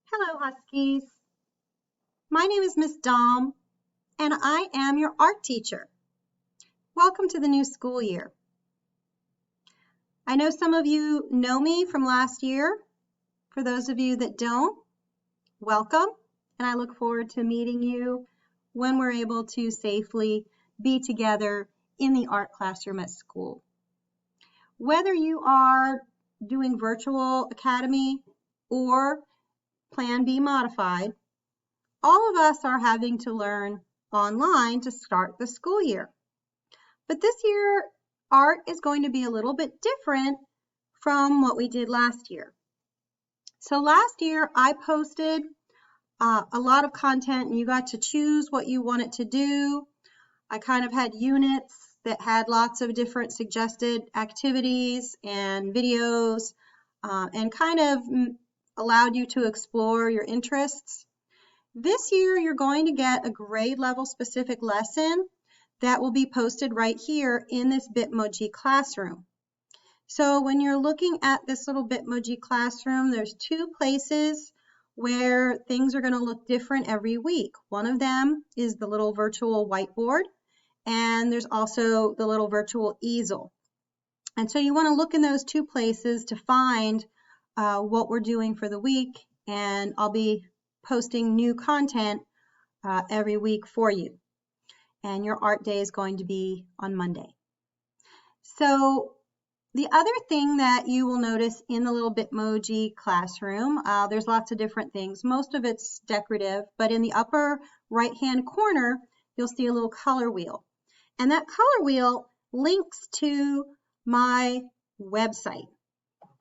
Hello, Huskies. My name is Miss Dom, and I am your art teacher. Welcome to the new school year. I know some of you know me from last year. For those of you that don't, welcome, and I look forward to meeting you when we're able to safely be together in the art classroom at school. Whether you are doing virtual academy or Plan B modified, all of us are having to learn online to start the school year. But this year, art is going to be a little bit different from what we did last year. So last year, I posted a lot of content and you got to choose what you wanted to do. I kind of had units that had lots of different suggested activities and videos and kind of allowed you to explore your interests. This year, you're going to get a grade level specific lesson that will be posted right here in this Bitmoji classroom. So when you're looking at this little Bitmoji classroom, there's two places where things are going to look different every week. One of them is the little virtual whiteboard, and there's also the little virtual easel. And so you want to look in those two places to find what we're doing for the week, and I'll be posting new content every week for you. And your art day is going to be on Monday. So the other thing that you will notice in the little Bitmoji classroom, there's lots of different things. Most of it's decorative, but in the upper right-hand corner, you'll see a little color wheel. And that color wheel links to my website.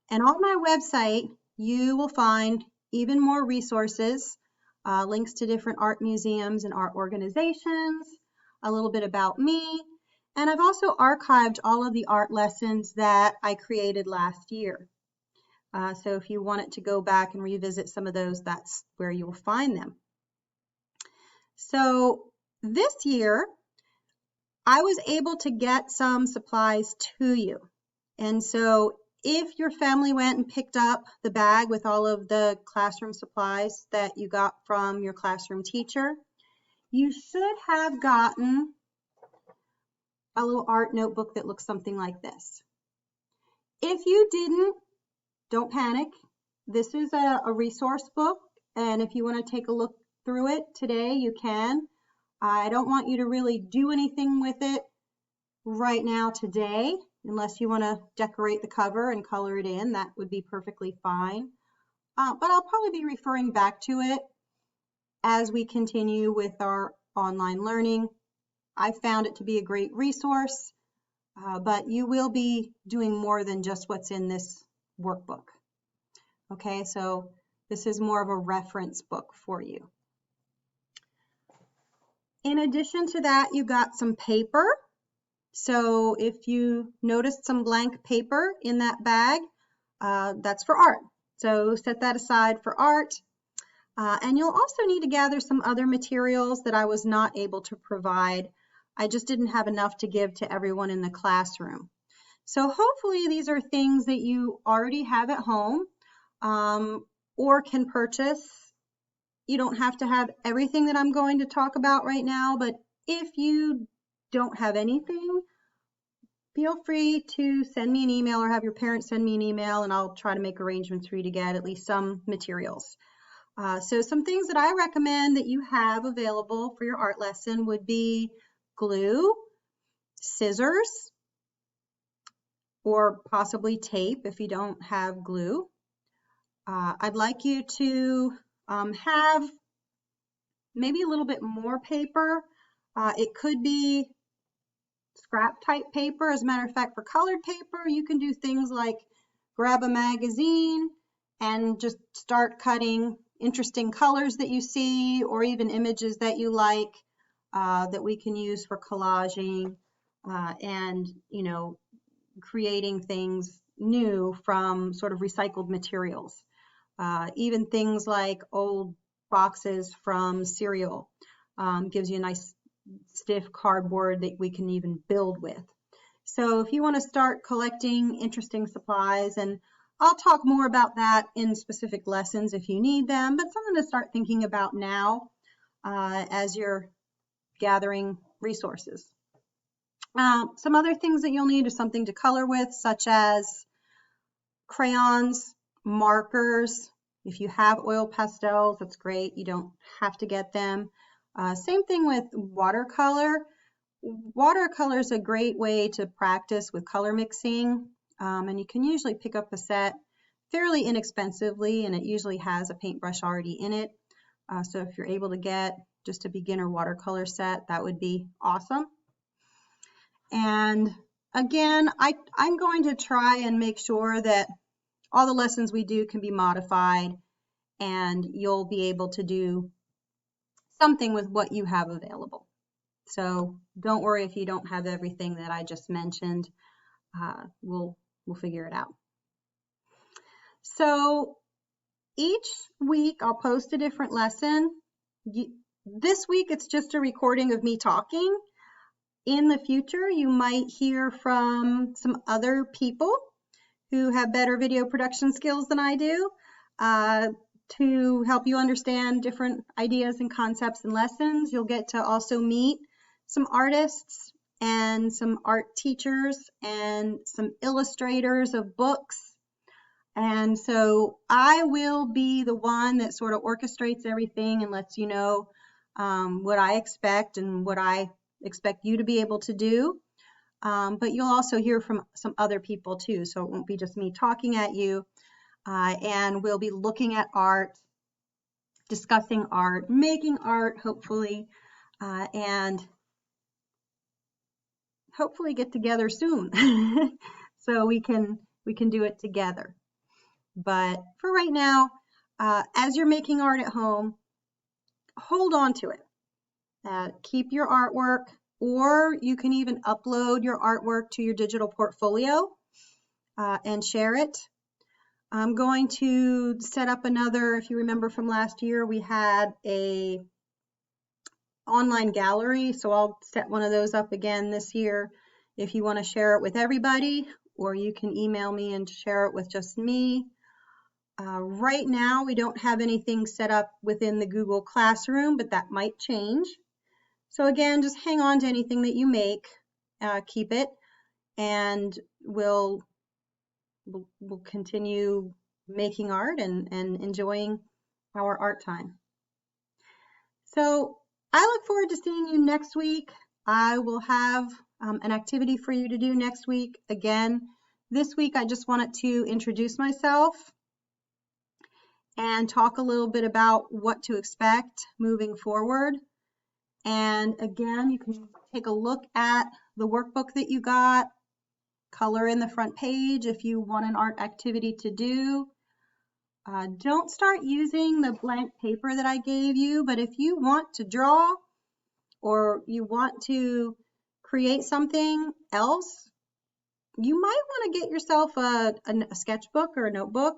And on my website, you will find even more resources, links to different art museums and art organizations, a little bit about me, and I've also archived all of the art lessons that I created last year. So if you wanted to go back and revisit some of those, that's where you'll find them. So this year, I was able to get some supplies to you. And so if your family went and picked up the bag with all of the classroom supplies that you got from your classroom teacher, you should have gotten a little art notebook that looks something like this. If you didn't, don't panic. This is a resource book, and if you want to take a look through it today, you can. I don't want you to really do anything with it right now today, unless you want to decorate the cover and color it in. That would be perfectly fine. But I'll probably be referring back to it as we continue with our online learning. I found it to be a great resource, but you will be doing more than just what's in this workbook. Okay, so this is more of a reference book for you. In addition to that, you got some paper. So if you noticed some blank paper in that bag, that's for art. So set that aside for art. And you'll also need to gather some other materials that I was not able to provide. I just didn't have enough to give to everyone in the classroom. So hopefully these are things that you already have at home or can purchase. You don't have to have everything that I'm going to talk about right now, but if you don't have anything, feel free to send me an email or have your parents send me an email, and I'll try to make arrangements for you to get at least some materials. So some things that I recommend that you have available for your art lesson would be glue, scissors, or possibly tape if you don't have glue. I'd like you to have maybe a little bit more paper. It could be scrap type paper. As a matter of fact, for colored paper, you can do things like grab a magazine and just start cutting interesting colors that you see, or even images that you like that we can use for collaging and, you know, creating things new from sort of recycled materials. Even things like old boxes from cereal gives you a nice stiff cardboard that we can even build with. So if you want to start collecting interesting supplies, and I'll talk more about that in specific lessons if you need them, but something to start thinking about now as you're gathering resources. Some other things that you'll need is something to color with, such as crayons, markers. If you have oil pastels, that's great. You don't have to get them. Same thing with watercolor. Watercolor is a great way to practice with color mixing, and you can usually pick up a set fairly inexpensively, and it usually has a paintbrush already in it. So if you're able to get just a beginner watercolor set, that would be awesome. And again, I'm going to try and make sure that all the lessons we do can be modified, and you'll be able to do something with what you have available. So don't worry if you don't have everything that I just mentioned. We'll figure it out. So each week I'll post a different lesson. This week it's just a recording of me talking. In the future, you might hear from some other people who have better video production skills than I do to help you understand different ideas and concepts and lessons. You'll get to also meet some artists and some art teachers and some illustrators of books. And so I will be the one that sort of orchestrates everything and lets you know what I expect and what I expect you to be able to do. But you'll also hear from some other people too, so it won't be just me talking at you. And we'll be looking at art, discussing art, making art, hopefully, and hopefully get together soon so we can do it together. But for right now, as you're making art at home, hold on to it. Keep your artwork, or you can even upload your artwork to your digital portfolio and share it. I'm going to set up another, if you remember from last year, we had a online gallery, so I'll set one of those up again this year if you want to share it with everybody, or you can email me and share it with just me. Right now, we don't have anything set up within the Google Classroom, but that might change. So again, just hang on to anything that you make, keep it, and we'll continue making art and enjoying our art time. So I look forward to seeing you next week. I will have an activity for you to do next week. Again, this week I just wanted to introduce myself and talk a little bit about what to expect moving forward. And again, you can take a look at the workbook that you got, color in the front page if you want an art activity to do. Don't start using the blank paper that I gave you, but if you want to draw or you want to create something else, you might want to get yourself a sketchbook or a notebook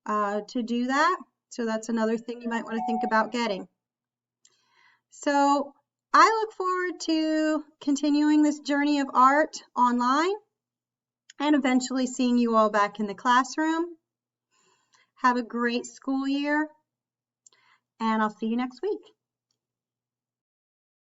to do that. So that's another thing you might want to think about getting. So I look forward to continuing this journey of art online and eventually seeing you all back in the classroom. Have a great school year, and I'll see you next week.